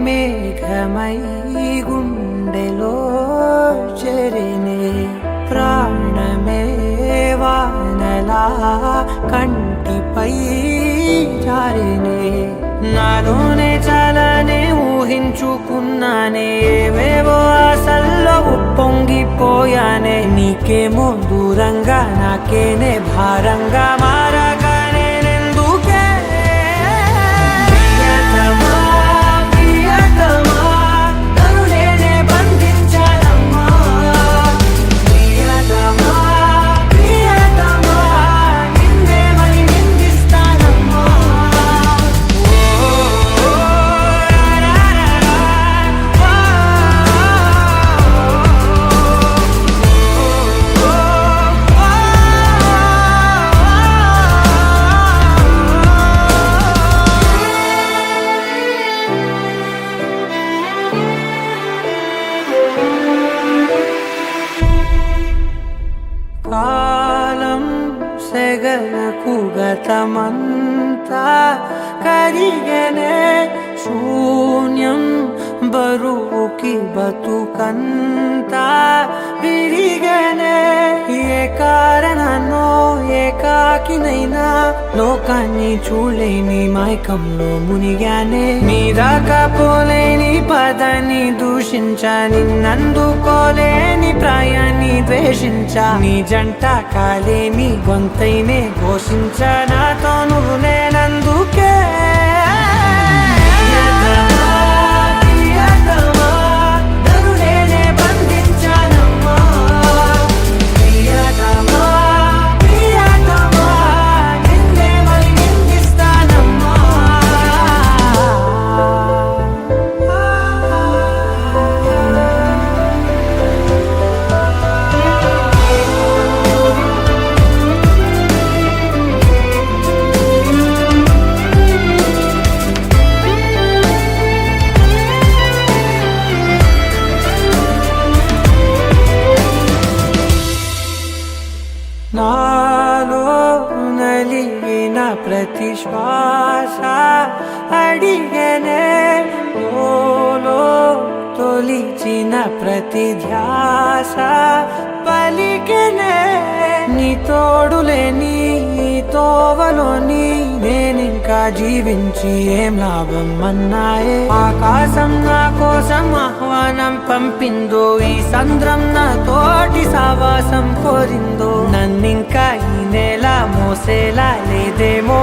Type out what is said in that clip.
మేఘమై గుండెలో చెరినే ప్రాణమే వానలా కంటిపై జారినే నాలోనే చాలానే ఊహించుకున్నానే ఏవేవో ఆశల్లో ఉప్పొంగిపోయానే నీకేమో దూరంగా నాకేనే భారంగా మారగా నేనెందుకే ప్రియతమా ప్రియతమా నన్ను నేనే బంధించానమ్మా ప్రియతమా ప్రియతమా నిన్నే మరి నిందిస్తానమ్మా కాలం సెగలకు గతమంతా కరిగనే శూన్యం బరువుకి బతుకంతా విరిగనే ఏ కారణాన్నో ఏకాకినైనా లోకాన్ని చూడలేని మైకంలో మునిగానే నీ దాకా పోలేని పదాన్ని దూషించా నిన్నందుకోలేని ప్రాయాన్ని ద్వేషించా నీ జంట కాలేని గొంతైనే ఘోషించా నాతో నువ్వు నేనందుకే నాలో నలిగిన ప్రతి శ్వాస అడిగనే ఓలో తొలిచిన ప్రతి ధ్యాస పలికనే నీ తోడులేని తోవలోని నేనింకా జీవించి ఏం లాభం అన్నాయే ఆకాశం నా కోసం ఆహ్వానం పంపిందో ఈ సంద్రం నా తోటి సావాసం కోరిందో నన్నింకా ఈ నెల మోసేలా లేదేమో